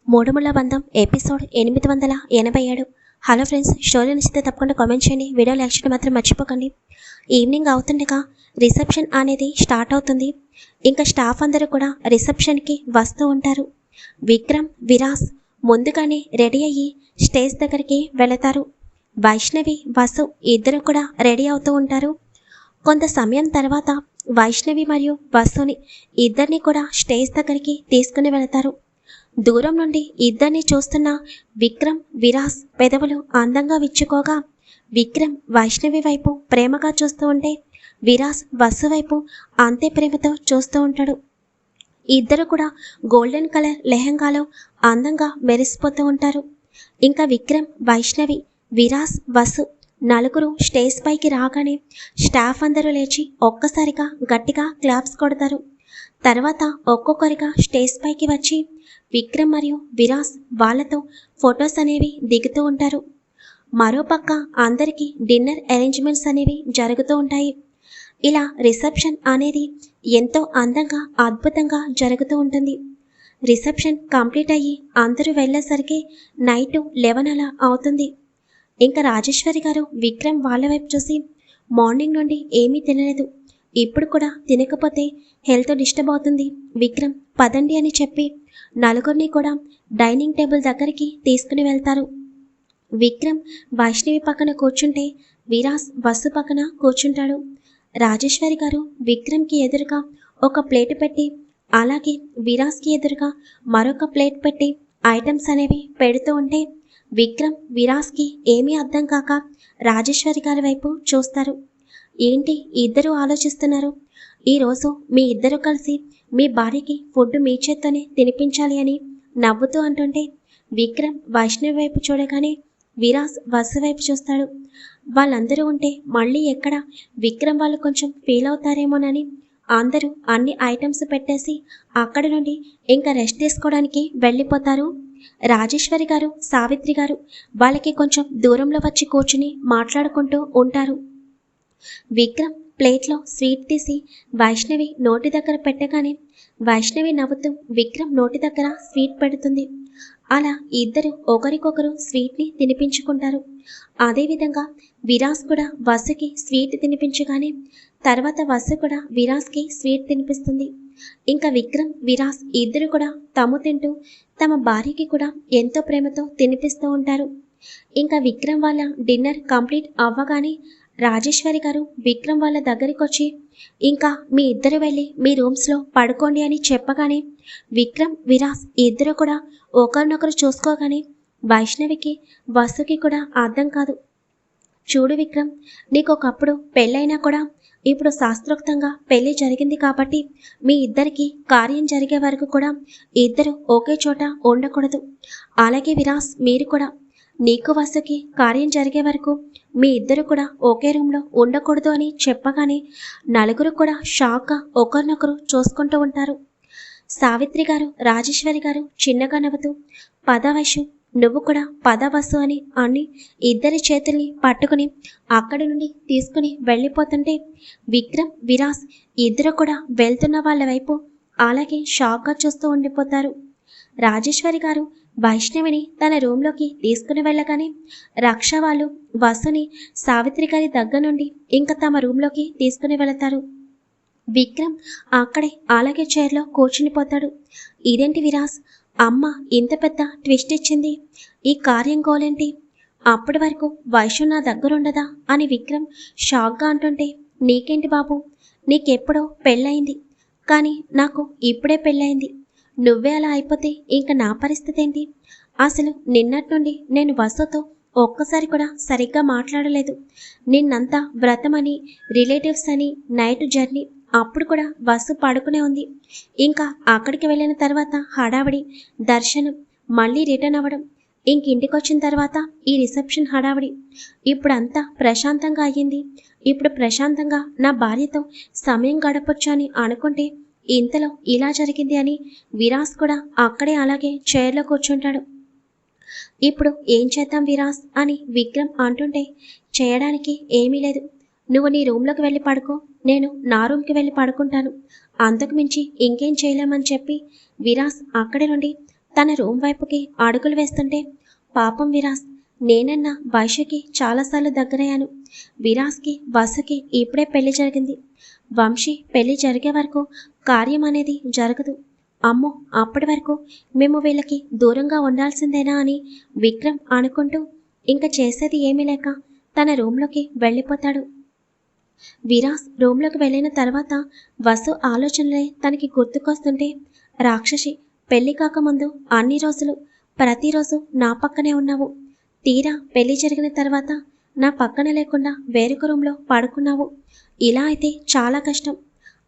మూడుముళ్ళ బంధం episode 887. Hello friends, story నచ్చితే తప్పకుండా కామెంట్ చేయండి. వీడియో లైక్ చేయడం మాత్రం మర్చిపోకండి. ఈవినింగ్ అవుతుండగా రిసెప్షన్ అనేది స్టార్ట్ అవుతుంది. ఇంకా స్టాఫ్ అందరూ కూడా రిసెప్షన్కి వస్తూ ఉంటారు. విక్రమ్, విరాస్ ముందుగానే రెడీ అయ్యి స్టేజ్ దగ్గరికి వెళతారు. వైష్ణవి, వసు ఇద్దరు కూడా రెడీ అవుతూ ఉంటారు. కొంత సమయం తర్వాత వైష్ణవి మరియు వసుని ఇద్దరిని కూడా స్టేజ్ దగ్గరికి తీసుకుని వెళతారు. దూరం నుండి ఇద్దరిని చూస్తున్న విక్రమ్, విరాస్ పెదవులు అందంగా విచ్చుకోగా విక్రమ్ వైష్ణవి వైపు ప్రేమగా చూస్తూ ఉంటే విరాస్ వసు వైపు అంతే ప్రేమతో చూస్తూ ఉంటాడు. ఇద్దరు కూడా గోల్డెన్ కలర్ లెహంగాలో అందంగా మెరిసిపోతూ ఉంటారు. ఇంకా విక్రమ్, వైష్ణవి, విరాస్, వసు నలుగురు స్టేజ్ పైకి రాగానే స్టాఫ్ అందరూ లేచి ఒక్కసారిగా గట్టిగా క్లాప్స్ కొడతారు. తర్వాత ఒక్కొక్కరిగా స్టేజ్ పైకి వచ్చి విక్రమ్ మరియు విరాస్ వాళ్ళతో ఫొటోస్ అనేవి దిగుతూ ఉంటారు. మరోపక్క అందరికీ డిన్నర్ అరేంజ్మెంట్స్ అనేవి జరుగుతూ ఉంటాయి. ఇలా రిసెప్షన్ అనేది ఎంతో అందంగా, అద్భుతంగా జరుగుతూ ఉంటుంది. రిసెప్షన్ కంప్లీట్ అయ్యి అందరూ వెళ్ళేసరికి నైట్ 11 అలా అవుతుంది. ఇంకా రాజేశ్వరి గారు విక్రమ్ వాళ్ళ వైపు చూసి, మార్నింగ్ నుండి ఏమీ తినలేదు, ఇప్పుడు కూడా తినకపోతే హెల్త్ డిస్టర్బ్ అవుతుంది, విక్రమ్ పదండి అని చెప్పి నలుగురిని కూడా డైనింగ్ టేబుల్ దగ్గరికి తీసుకుని వెళ్తారు. విక్రమ్ వైష్ణవి పక్కన కూర్చుంటే విరాస్ వసు పక్కన కూర్చుంటాడు. రాజేశ్వరి గారు విక్రమ్కి ఎదురుగా ఒక ప్లేట్ పెట్టి అలాగే విరాస్కి ఎదురుగా మరొక ప్లేట్ పెట్టి ఐటమ్స్ అనేవి పెడుతూ ఉంటే విక్రమ్, విరాస్కి ఏమీ అర్థం కాక రాజేశ్వరి గారి వైపు చూస్తారు. ఏంటి ఇద్దరు ఆలోచిస్తున్నారు? ఈరోజు మీ ఇద్దరు కలిసి మీ భార్యకి ఫుడ్ మీ చేత్తోనే తినిపించాలి అని నవ్వుతూ అంటుంటే విక్రమ్ వైష్ణవి వైపు చూడగానే విరాస్ వసు వైపు చూస్తాడు. వాళ్ళందరూ ఉంటే మళ్ళీ ఎక్కడ విక్రమ్ వాళ్ళు కొంచెం ఫీల్ అవుతారేమోనని అందరూ అన్ని ఐటమ్స్ పెట్టేసి అక్కడి నుండి ఇంకా రెస్ట్ తీసుకోవడానికి వెళ్ళిపోతారు. రాజేశ్వరి గారు, సావిత్రి గారు వాళ్ళకి కొంచెం దూరంలో వచ్చి కూర్చుని మాట్లాడుకుంటూ ఉంటారు. విక్రమ్ ప్లేట్లో స్వీట్ తీసి వైష్ణవి నోటి దగ్గర పెట్టగానే వైష్ణవి నవ్వుతూ విక్రమ్ నోటి దగ్గర స్వీట్ పెడుతుంది. అలా ఇద్దరు ఒకరికొకరు స్వీట్ని తినిపించుకుంటారు. అదేవిధంగా విరాస్ కూడా వసుకి స్వీట్ తినిపించగానే తర్వాత వసు కూడా విరాస్కి స్వీట్ తినిపిస్తుంది. ఇంకా విక్రమ్, విరాస్ ఇద్దరు కూడా తాము తింటూ తమ భార్యకి కూడా ఎంతో ప్రేమతో తినిపిస్తూ ఉంటారు. ఇంకా విక్రమ్ వాళ్ళ డిన్నర్ కంప్లీట్ అవ్వగానే రాజేశ్వరి గారు విక్రమ్ వాళ్ళ దగ్గరికి వచ్చి, ఇంకా మీ ఇద్దరు వెళ్ళి మీ రూమ్స్లో పడుకోండి అని చెప్పగానే విక్రమ్, విరాస్ ఇద్దరు కూడా ఒకరినొకరు చూసుకోగానే వైష్ణవికి, వసుకి కూడా అర్థం కాదు. చూడు విక్రమ్, నీకు ఒకప్పుడు పెళ్ళైనా కూడా ఇప్పుడు శాస్త్రోక్తంగా పెళ్లి జరిగింది కాబట్టి మీ ఇద్దరికి కార్యం జరిగే వరకు కూడా ఇద్దరు ఒకే చోట ఉండకూడదు. అలాగే విరాస్, మీరు కూడా నీకు వసుకి కార్యం జరిగే వరకు మీ ఇద్దరు కూడా ఒకే రూమ్లో ఉండకూడదు అని చెప్పగానే నలుగురు కూడా షాక్గా ఒకరినొకరు చూసుకుంటూ ఉంటారు. సావిత్రి గారు, రాజేశ్వరి గారు చిన్నగా నవ్వుతూ, పద వైషు, నువ్వు కూడా పద వసు అని ఇద్దరి చేతుల్ని పట్టుకుని అక్కడి నుండి తీసుకుని వెళ్ళిపోతుంటే విక్రమ్, విరాస్ ఇద్దరు కూడా వెళ్తున్న వాళ్ళ వైపు అలాగే షాక్గా చూస్తూ ఉండిపోతారు. రాజేశ్వరి గారు వైష్ణవిని తన రూమ్లోకి తీసుకుని వెళ్ళగానే రక్ష వాళ్ళు వసుని సావిత్రి గారి దగ్గర నుండి ఇంకా తమ రూమ్లోకి తీసుకుని వెళతారు. విక్రమ్ అక్కడే అలాగే చైర్లో కూర్చునిపోతాడు. ఇదేంటి విరాస్, అమ్మ ఇంత పెద్ద ట్విస్ట్ ఇచ్చింది, ఈ కార్యం గోలేంటి, అప్పటి వరకు వైషు నా దగ్గరుండదా అని విక్రమ్ షాక్గా అంటుంటే, నీకేంటి బాబు, నీకెప్పుడో పెళ్ళయింది, కానీ నాకు ఇప్పుడే పెళ్ళయింది, నువ్వే అలా అయిపోతే ఇంక నా పరిస్థితి ఏంటి? అసలు నిన్నటి నుండి నేను వసుతో ఒక్కసారి కూడా సరిగ్గా మాట్లాడలేదు. నిన్నంతా వ్రతమని, రిలేటివ్స్ అని, నైట్ జర్నీ, అప్పుడు కూడా వసు పడుకునే ఉంది. ఇంకా అక్కడికి వెళ్ళిన తర్వాత హడావిడి, దర్శనం, మళ్ళీ రిటర్న్ అవ్వడం, ఇంటికొచ్చిన తర్వాత ఈ రిసెప్షన్ హడావిడి, ఇప్పుడంతా ప్రశాంతంగా అయ్యింది. ఇప్పుడు ప్రశాంతంగా నా భార్యతో సమయం గడపొచ్చు అని అనుకుంటే ఇంతలో ఇలా జరిగింది అని విరాస్ కూడా అక్కడే అలాగే చైర్లో కూర్చుంటాడు. ఇప్పుడు ఏం చేద్దాం విరాస్ అని విక్రమ్ అంటుంటే, చేయడానికి ఏమీ లేదు, నువ్వు నీ రూమ్లోకి వెళ్ళి పడుకో, నేను నా రూమ్కి వెళ్ళి పడుకుంటాను, అంతకు మించి ఇంకేం చేయలేమని చెప్పి విరాస్ అక్కడి నుండి తన రూమ్ వైపుకి అడుగులు వేస్తుంటే, పాపం విరాస్, నేనన్నా వైశ్యకి చాలాసార్లు దగ్గరయ్యాను. విరాస్కి వసుకి ఇప్పుడే పెళ్లి జరిగింది. వంశీ పెళ్లి జరిగే వరకు కార్యం అనేది జరగదు. అమ్మో, అప్పటి వరకు మేము వీళ్ళకి దూరంగా ఉండాల్సిందేనా అని విక్రమ్ అనుకుంటూ ఇంకా చేసేది ఏమీ లేక తన రూమ్లోకి వెళ్ళిపోతాడు. విరాస్ రూమ్లోకి వెళ్ళిన తర్వాత వసు ఆలోచనలే తనకి గుర్తుకొస్తుంటే, రాక్షసి, పెళ్లి కాకముందు అన్ని రోజులు ప్రతిరోజు నా పక్కనే ఉన్నావు. తీరా పెళ్లి జరిగిన తర్వాత నా పక్కన లేకుండా వేరొక రూమ్లో పడుకున్నావు. ఇలా అయితే చాలా కష్టం.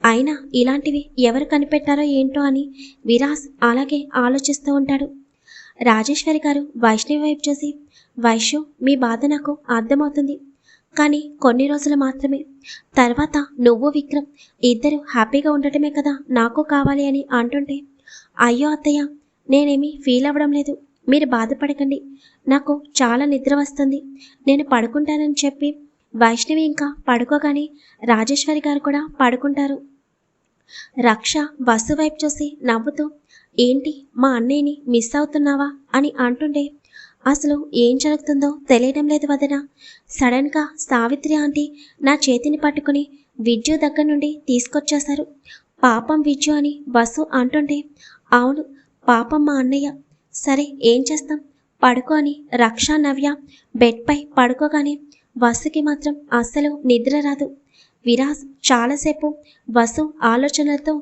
అయినా ఇలాంటివి ఎవరు కనిపెట్టారో ఏంటో అని విరాస్ అలాగే ఆలోచిస్తూ ఉంటాడు. రాజేశ్వరి గారు వైష్ణవి వైపు చూసి, వైశ్యు, మీ బాధ నాకు అర్థమవుతుంది. కానీ కొన్ని రోజులు మాత్రమే. తర్వాత నువ్వు విక్రమ్ ఇద్దరు హ్యాపీగా ఉండటమే కదా నాకు కావాలి అని అంటుంటే, అయ్యో అత్తయ్య, నేనేమీ ఫీల్ అవ్వడం లేదు. మీరు బాధపడకండి. నాకు చాలా నిద్ర వస్తుంది. నేను పడుకుంటానని చెప్పి వైష్ణవి ఇంకా పడుకోగానే రాజేశ్వరి గారు కూడా పడుకుంటారు. రక్ష వసు వైపు చూసి నవ్వుతూ, ఏంటి మా అన్నయ్యని మిస్ అవుతున్నావా అని అంటుంటే, అసలు ఏం జరుగుతుందో తెలియడం లేదు వదన. సడన్గా సావిత్రి ఆంటీ నా చేతిని పట్టుకుని విద్యు దగ్గర నుండి తీసుకొచ్చేశారు. పాపం విద్యు అని వసు అంటుంటే, అవును పాపం మా అన్నయ్య. సరే ఏం చేస్తాం, పడుకో అని రక్ష నవ్య బెడ్పై పడుకోగానే వసుకి మాత్రం అస్సలు నిద్ర రాదు. విరాజ్ చాలాసేపు వసు ఆలోచనలతో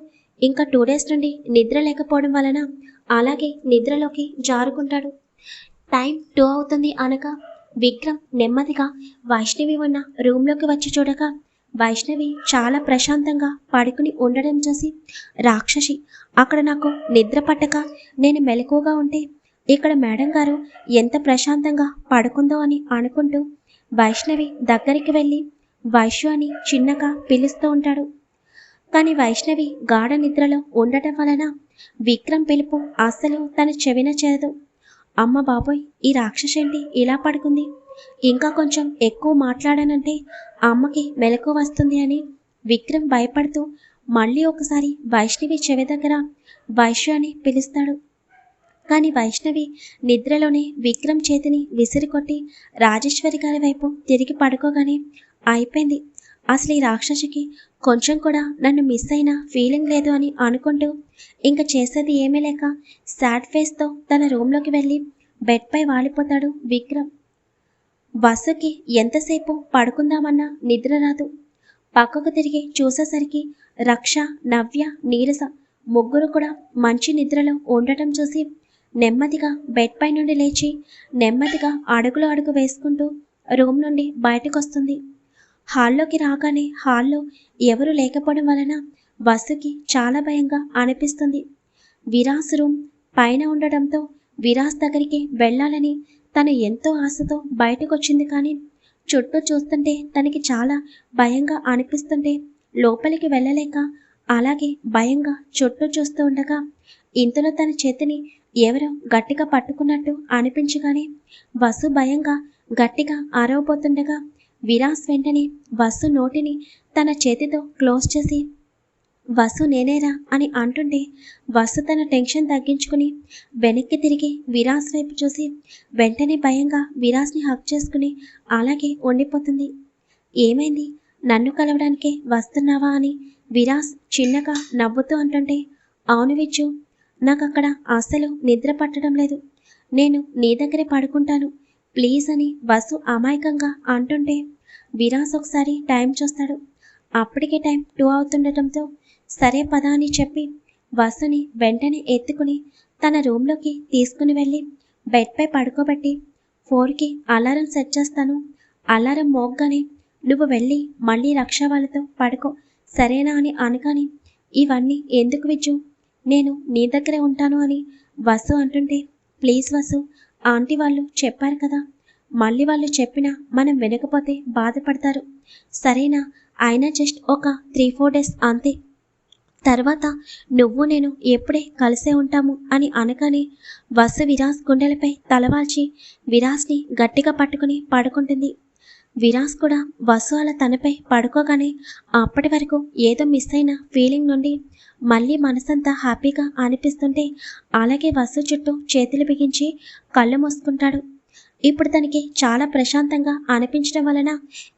ఇంకా 2 డేస్ నుండి నిద్ర లేకపోవడం వలన అలాగే నిద్రలోకి జారుకుంటాడు. టైం 2 అవుతుంది అనగా విక్రమ్ నెమ్మదిగా వైష్ణవి ఉన్న రూమ్లోకి వచ్చి చూడగా వైష్ణవి చాలా ప్రశాంతంగా పడుకుని ఉండడం చూసి, రాక్షసి, అక్కడ నాకు నిద్ర పట్టక నేను మెలకువగా ఉంటే ఇక్కడ మేడం గారు ఎంత ప్రశాంతంగా పడుకుందో అని అనుకుంటూ వైష్ణవి దగ్గరికి వెళ్ళి వైశ్యు అని చిన్నగా పిలుస్తూ ఉంటాడు. కానీ వైష్ణవి గాఢ నిద్రలో ఉండటం వలన విక్రమ్ పిలుపు అస్సలు తన చెవిన చేరదు. అమ్మ బాబోయ్, ఈ రాక్షసేంటి ఇలా పడుకుంది? ఇంకా కొంచెం ఎక్కువ మాట్లాడానంటే అమ్మకి మెలకు వస్తుంది అని విక్రమ్ భయపడుతూ మళ్ళీ ఒకసారి వైష్ణవి చెవి దగ్గర వైశ్యు అని పిలుస్తాడు. కానీ వైష్ణవి నిద్రలోనే విక్రమ్ చేతిని విసిరికొట్టి రాజేశ్వరి గారి వైపు తిరిగి పడుకోగానే అయిపోయింది. అసలు ఈ రాక్షసికి కొంచెం కూడా నన్ను మిస్ అయిన ఫీలింగ్ లేదు అని అనుకుంటూ ఇంకా చేసేది ఏమీ లేక సాడ్ ఫేస్తో తన రూమ్లోకి వెళ్ళి బెడ్పై వాలిపోతాడు విక్రమ్. వసుకి ఎంతసేపు పడుకుందామన్నా నిద్ర రాదు. పక్కకు తిరిగి చూసేసరికి రక్ష, నవ్య, నీరస ముగ్గురు కూడా మంచి నిద్రలో ఉండటం చూసి నెమ్మదిగా బెడ్పై నుండి లేచి నెమ్మదిగా అడుగు వేసుకుంటూ రూమ్ నుండి బయటకొస్తుంది. హాల్లోకి రాగానే హాల్లో ఎవరు లేకపోవడం వలన వసుకి చాలా భయంగా అనిపిస్తుంది. విరాస్ రూమ్ పైన ఉండడంతో విరాస్ దగ్గరికి వెళ్ళాలని తను ఎంతో ఆశతో బయటకొచ్చింది. కానీ చుట్టూ చూస్తుంటే తనకి చాలా భయంగా అనిపిస్తుంటే లోపలికి వెళ్ళలేక అలాగే భయంగా చుట్టూ చూస్తూ ఉండగా ఇంతలో తన చేతిని ఎవరో గట్టిగా పట్టుకున్నట్టు అనిపించగానే వసు భయంగా గట్టిగా అరవబోతుండగా విరాస్ వెంటనే వసు నోటిని తన చేతితో క్లోజ్ చేసి, వసు నేనేరా అని అంటుంటే వసు తన టెన్షన్ తగ్గించుకుని వెనక్కి తిరిగి విరాస్ వైపు చూసి వెంటనే భయంగా విరాస్ని హక్ చేసుకుని అలాగే ఉండిపోతుంది. ఏమైంది, నన్ను కలవడానికే వస్తున్నావా అని విరాస్ చిన్నగా నవ్వుతూ అంటుంటే, అవును విచ్చు, నాకు అక్కడ అస్సలు నిద్ర పట్టడం లేదు. నేను నీ దగ్గరే పడుకుంటాను ప్లీజ్ అని వసు అమాయకంగా అంటుంటే విరాస్ ఒకసారి టైం చూస్తాడు. అప్పటికే టైం 2 అవుతుండటంతో సరే పద అని చెప్పి వసుని వెంటనే ఎత్తుకుని తన రూమ్లోకి తీసుకుని వెళ్ళి బెడ్పై పడుకోబెట్టి 4కి అలారం సెట్ చేస్తాను. అలారం మోగ్గానే నువ్వు వెళ్ళి మళ్ళీ రక్ష వాళ్ళతో పడుకో సరేనా అని అనగాని, ఇవన్నీ ఎందుకు విజ్జు, నేను నీ దగ్గరే ఉంటాను అని వసు అంటుంటే, ప్లీజ్ వసు, ఆంటీ వాళ్ళు చెప్పారు కదా, మళ్ళీ వాళ్ళు చెప్పినా మనం వినకపోతే బాధపడతారు సరేనా, అయినా జస్ట్ ఒక 3-4 డేస్ అంతే, తర్వాత నువ్వు నేను ఎప్పుడే కలిసే ఉంటాము అని అనగానే వసు విరాస్ గుండెలపై తలవాల్చి విరాస్ని గట్టిగా పట్టుకుని పడుకుంటుంది. విరాస్ కూడా వసు అలా తనపై పడుకోగానే అప్పటి వరకు ఏదో మిస్ అయిన ఫీలింగ్ నుండి మళ్ళీ మనసంతా హ్యాపీగా అనిపిస్తుంటే అలాగే వసు చుట్టూ చేతులు బిగించి కళ్ళు మూసుకుంటాడు. ఇప్పుడు తనకి చాలా ప్రశాంతంగా అనిపించడం వలన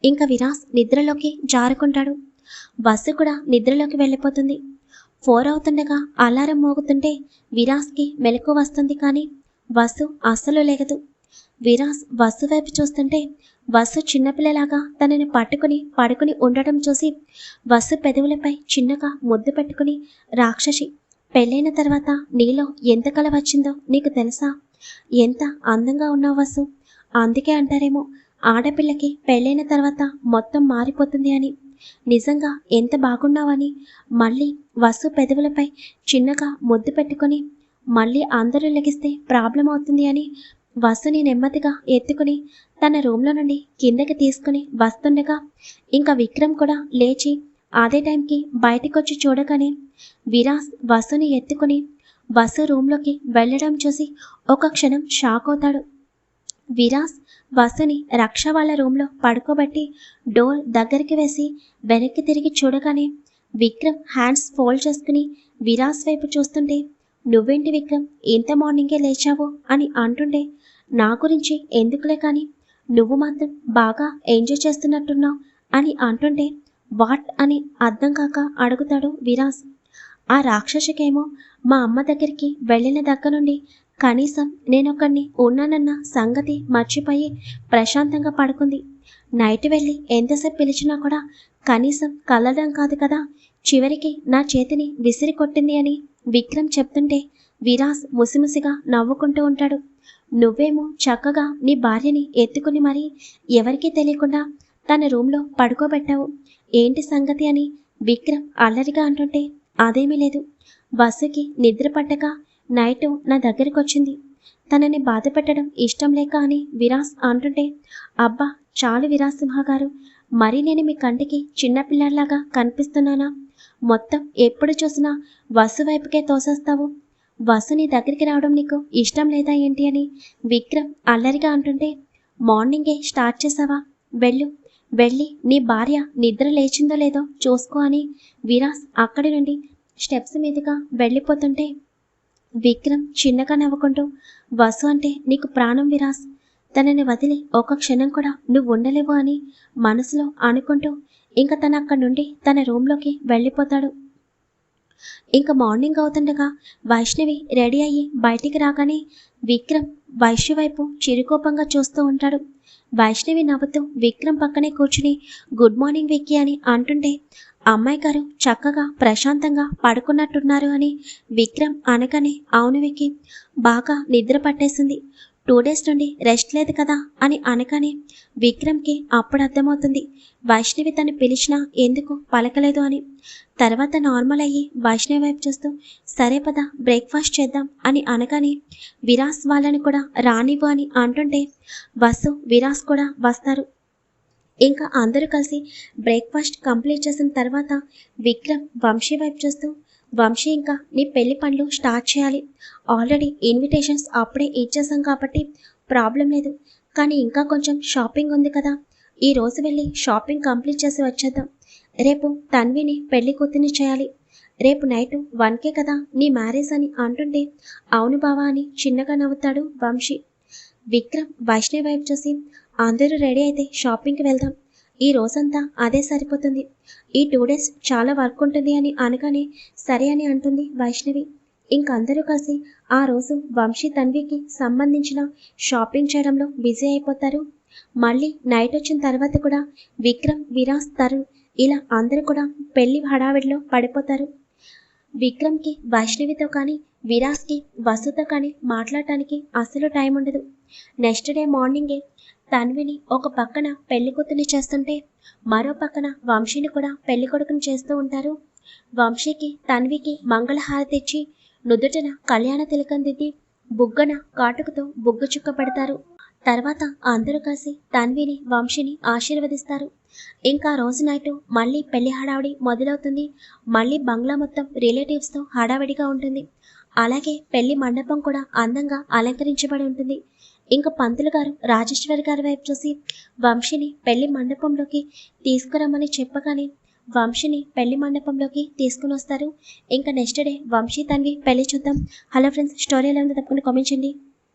ఇంకా విరాస్ నిద్రలోకి జారుకుంటాడు. వసు కూడా నిద్రలోకి వెళ్ళిపోతుంది. 4 అవుతుండగా అలారం మోగుతుంటే విరాస్కి మెలకు వస్తుంది, కానీ వసు అస్సలు లేగదు. విరాస్ వసు వైపు చూస్తుంటే వసు చిన్నపిల్లలాగా తనని పడుకుని ఉండటం చూసి వసు పెదవులపై చిన్నగా ముద్దు పెట్టుకుని, రాక్షసి, పెళ్ళైన తర్వాత నీలో ఎంత కల వచ్చిందో నీకు తెలుసా? ఎంత అందంగా ఉన్నావు వసు. అందుకే అంటారేమో ఆడపిల్లకి పెళ్ళైన తర్వాత మొత్తం మారిపోతుంది అని. నిజంగా ఎంత బాగున్నావని మళ్ళీ వసు పెదవులపై చిన్నగా ముద్దు పెట్టుకొని, మళ్ళీ అందరూ లెగిస్తే ప్రాబ్లం అవుతుంది అని వసుని నెమ్మదిగా ఎత్తుకుని తన రూమ్లో నుండి కిందకి తీసుకుని వస్తుండగా ఇంకా విక్రమ్ కూడా లేచి అదే టైంకి బయటకొచ్చి చూడగానే విరాస్ వసుని ఎత్తుకుని వసు రూమ్లోకి వెళ్ళడం చూసి ఒక క్షణం షాక్ అవుతాడు. విరాస్ వసుని రక్ష వాళ్ళ రూమ్లో పడుకోబెట్టి డోర్ దగ్గరికి వేసి వెనక్కి తిరిగి చూడగానే విక్రమ్ హ్యాండ్స్ ఫోల్డ్ చేసుకుని విరాస్ వైపు చూస్తుంటే, నువ్వేంటి విక్రమ్ ఇంత మార్నింగే లేచావు అని అంటుండే, నా గురించి ఎందుకులే కానీ నువ్వు మాత్రం బాగా ఎంజాయ్ చేస్తున్నట్టున్నావు అని అంటుంటే వాట్ అని అర్థం కాక అడుగుతాడు విరాస్. ఆ రాక్షసికేమో మా అమ్మ దగ్గరికి వెళ్ళిన దగ్గర నుండి కనీసం నేనొక్కడిని ఉన్నానన్న సంగతి మర్చిపోయి ప్రశాంతంగా పడుకుంది. నైట్ వెళ్ళి ఎంతసేపు పిలిచినా కూడా కనీసం కలడం కాదు కదా, చివరికి నా చేతిని విసిరి కొట్టింది అని విక్రమ్ చెప్తుంటే విరాస్ ముసిముసిగా నవ్వుకుంటూ ఉంటాడు. నువ్వేమో చక్కగా నీ భార్యని ఎత్తుకుని మరీ ఎవరికీ తెలియకుండా తన రూమ్లో పడుకోబెట్టావు, ఏంటి సంగతి అని విక్రమ్ అల్లరిగా అంటుంటే, అదేమీ లేదు, వసుకి నిద్ర పట్టక నైటు నా దగ్గరికి వచ్చింది, తనని బాధ పెట్టడం ఇష్టం లేక అని విరాస్ అంటుంటే, అబ్బా చాలు విరాస్ సింహ గారు, మరి నేను మీ కంటికి చిన్నపిల్లలాగా కనిపిస్తున్నానా? మొత్తం ఎప్పుడు చూసినా వసు వైపుకే తోసేస్తావు, వసు నీ దగ్గరికి రావడం నీకు ఇష్టం లేదా ఏంటి అని విక్రమ్ అల్లరిగా అంటుంటే, మార్నింగే స్టార్ట్ చేసావా, వెళ్ళి నీ భార్య నిద్ర లేచిందో లేదో చూసుకో అని విరాస్ అక్కడి నుండి స్టెప్స్ మీదుగా వెళ్ళిపోతుంటే విక్రమ్ చిన్నగా నవ్వుకుంటూ, వసు అంటే నీకు ప్రాణం విరాస్, తనని వదిలి ఒక క్షణం కూడా నువ్వు ఉండలేవు అని మనసులో అనుకుంటూ ఇంకా తన అక్కడి నుండి తన రూమ్లోకి వెళ్ళిపోతాడు. ఇంకా మార్నింగ్ అవుతుండగా వైష్ణవి రెడీ అయ్యి బయటికి రాగానే విక్రమ్ వైష్ణవి వైపు చిరుకోపంగా చూస్తూ ఉంటాడు. వైష్ణవి నవ్వుతూ విక్రమ్ పక్కనే కూర్చుని గుడ్ మార్నింగ్ విక్కీ అని అంటుంటే, అమ్మాయి గారు చక్కగా ప్రశాంతంగా పడుకున్నట్టున్నారు అని విక్రమ్ అనగానే, అవును విక్కీ, బాగా నిద్ర పట్టేసింది, 2 డేస్ నుండి రెస్ట్ లేదు కదా అని అనగానే విక్రమ్కి అప్పుడు అర్థమవుతుంది వైష్ణవి తను పిలిచినా ఎందుకు పలకలేదు అని. తర్వాత నార్మల్ అయ్యి వైష్ణవి వైపు చూస్తూ, సరే పద బ్రేక్ఫాస్ట్ చేద్దాం అని అనగానే విరాస్ వాళ్ళని కూడా రానివ్వు అని అంటుంటే వసు విరాస్ కూడా వస్తారు. ఇంకా అందరూ కలిసి బ్రేక్ఫాస్ట్ కంప్లీట్ చేసిన తర్వాత విక్రమ్ వంశీ వైపు చూస్తూ, వంశీ ఇంకా నీ పెళ్లి పనులు స్టార్ట్ చేయాలి, ఆల్రెడీ ఇన్విటేషన్స్ అప్పుడే ఇచ్చేసాం కాబట్టి ప్రాబ్లం లేదు, కానీ ఇంకా కొంచెం షాపింగ్ ఉంది కదా, ఈ రోజు వెళ్ళి షాపింగ్ కంప్లీట్ చేసి వచ్చేద్దాం, రేపు తన్విని పెళ్లి కూతుర్ని చేయాలి, రేపు నైట్ 1కే కదా నీ మ్యారేజ్ అని అంటుంటే, అవును బావా అని చిన్నగా నవ్వుతాడు వంశీ. విక్రమ్ వైష్ణవి వైపు చూసి, అందరూ రెడీ అయితే షాపింగ్కి వెళ్దాం, ఈ రోజంతా అదే సరిపోతుంది, ఈ 2 డేస్ చాలా వర్క్ ఉంటుంది అని అనగానే సరే అని అంటుంది వైష్ణవి. ఇంకందరూ కలిసి ఆ రోజు వంశీ తన్వికి సంబంధించిన షాపింగ్ చేయడంలో బిజీ అయిపోతారు. మళ్ళీ నైట్ వచ్చిన తర్వాత కూడా విక్రమ్, విరాస్, తరుణ్ ఇలా అందరూ కూడా పెళ్లి హడావిడిలో పడిపోతారు. విక్రమ్కి వైష్ణవితో కానీ విరాస్కి వసుతో కానీ మాట్లాడటానికి అసలు టైం ఉండదు. నెక్స్ట్ డే మార్నింగే తన్విని ఒక పక్కన పెళ్లి కూతుర్ని చేస్తుంటే మరో పక్కన వంశీని కూడా పెళ్లి కొడుకుని చేస్తూ ఉంటారు. వంశీకి తన్వికి మంగళహారతి ఇచ్చి నుదుటన కళ్యాణ తిలకం దిద్ది బుగ్గన కాటుకతో బుగ్గ చుక్క పెడతారు. తర్వాత అందరూ కలిసి తన్విని వంశీని ఆశీర్వదిస్తారు. ఇంకా రోజు నైటు మళ్ళీ పెళ్లి హడావిడి మొదలవుతుంది. మళ్ళీ బంగ్లా మొత్తం రిలేటివ్స్తో హడావిడిగా ఉంటుంది. అలాగే పెళ్లి మండపం కూడా అందంగా అలంకరించబడి ఉంటుంది. ఇంకా పంతులు గారు రాజేశ్వరి గారి వైపు చూసి వంశీని పెళ్లి మండపంలోకి తీసుకురమ్మని చెప్పగానే వంశీని పెళ్లి మండపంలోకి తీసుకుని వస్తారు. ఇంకా నెక్స్ట్ డే వంశీ తన్వి పెళ్లి చూద్దాం. హలో ఫ్రెండ్స్, స్టోరీ ఎలా ఉందో తప్పకుండా కామెంట్ చేయండి.